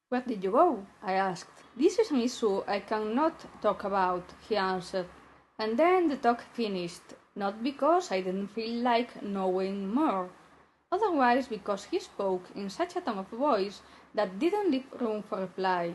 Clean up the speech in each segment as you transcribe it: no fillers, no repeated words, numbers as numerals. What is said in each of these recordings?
Where did you go? I asked. This is an issue I cannot talk about, he answered. And then the talk finished, not because I didn't feel like knowing more, otherwise because he spoke in such a tone of voice that didn't leave room for reply.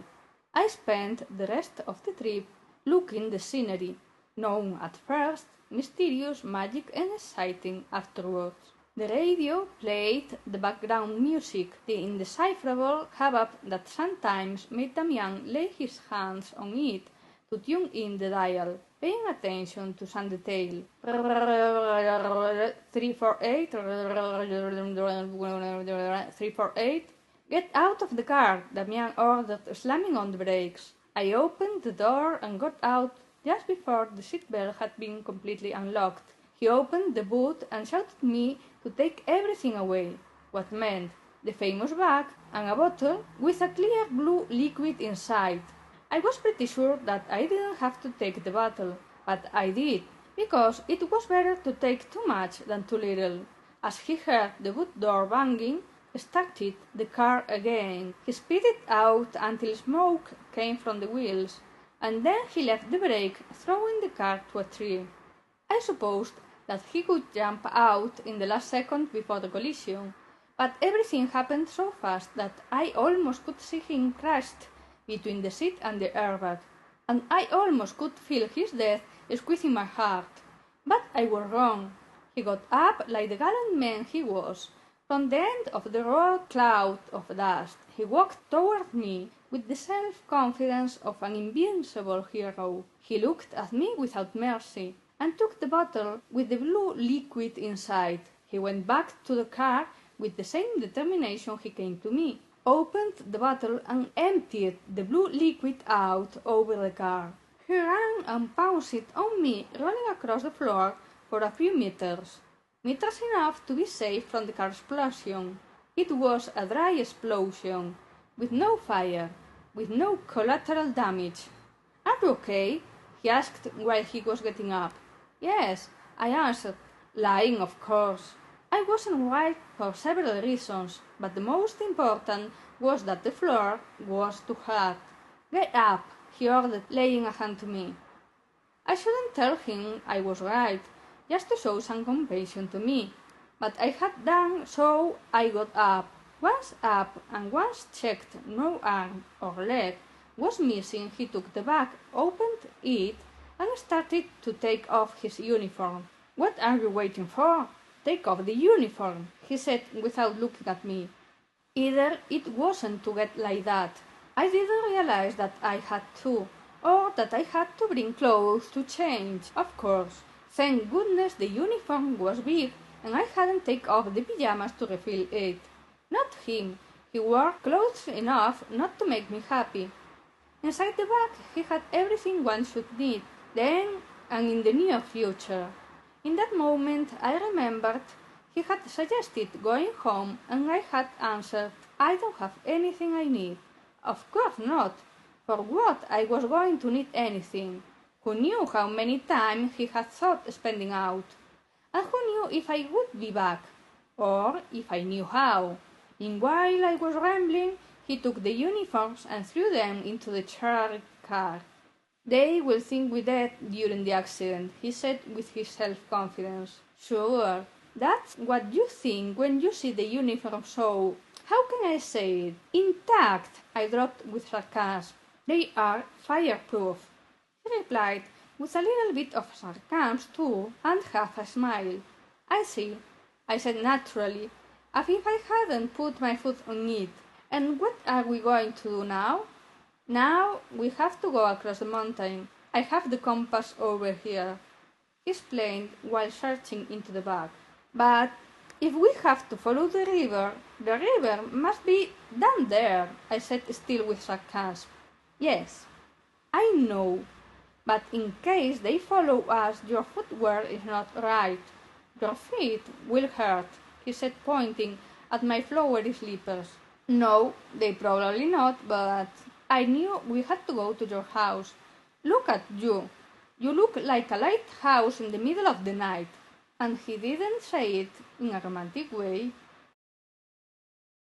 I spent the rest of the trip looking the scenery, known at first, mysterious, magic and exciting afterwards. The radio played the background music, the indecipherable hubbub that sometimes made Damian lay his hands on it to tune in the dial, paying attention to some detail. 348, 348. Get out of the car, Damian ordered, slamming on the brakes. I opened the door and got out just before the seatbelt had been completely unlocked. He opened the boot and shouted at me to take everything away, what meant the famous bag and a bottle with a clear blue liquid inside. I was pretty sure that I didn't have to take the bottle, but I did, because it was better to take too much than too little. As he heard the boot door banging, started the car again. He spit it out until smoke came from the wheels, and then he left the brake, throwing the car to a tree. I supposed that he would jump out in the last second before the collision, but everything happened so fast that I almost could see him crushed between the seat and the airbag, and I almost could feel his death squeezing my heart. But I was wrong. He got up like the gallant man he was. From the end of the road cloud of dust, he walked toward me with the self-confidence of an invincible hero. He looked at me without mercy, and took the bottle with the blue liquid inside. He went back to the car with the same determination he came to me, opened the bottle and emptied the blue liquid out over the car. He ran and pounced on me, rolling across the floor for a few meters enough to be safe from the car explosion. It was a dry explosion, with no fire, with no collateral damage. Are you okay? He asked while he was getting up. Yes, I answered, lying of course. I wasn't right for several reasons, but the most important was that the floor was too hard. Get up, he ordered, laying a hand to me. I shouldn't tell him I was right, just to show some compassion to me, but I had done, so I got up. Once up and once checked no arm or leg was missing, he took the bag, opened it, and started to take off his uniform. What are you waiting for? Take off the uniform, he said without looking at me. Either it wasn't to get like that. I didn't realize that I had to, or that I had to bring clothes to change, of course. Thank goodness the uniform was big and I hadn't taken off the pyjamas to refill it. Not him. He wore clothes enough not to make me happy. Inside the bag he had everything one should need, then and in the near future. In that moment I remembered he had suggested going home and I had answered, I don't have anything I need. Of course not. For what I was going to need anything? Who knew how many times he had thought spending out? And who knew if I would be back? Or if I knew how? Meanwhile I was rambling, he took the uniforms and threw them into the charred car. They will think we died during the accident, he said with his self-confidence. Sure, that's what you think when you see the uniform so, how can I say it, intact, I dropped with sarcasm. They are fireproof. He replied with a little bit of sarcasm too, and half a smile. I see, I said naturally, as if I hadn't put my foot on it. And what are we going to do now? Now we have to go across the mountain. I have the compass over here, he explained while searching into the bag. But if we have to follow the river must be down there, I said still with sarcasm. Yes, I know, but in case they follow us, your footwear is not right. Your feet will hurt, he said, pointing at my flowery slippers. No, they probably not, but I knew we had to go to your house. Look at you. You look like a lighthouse in the middle of the night. And he didn't say it in a romantic way.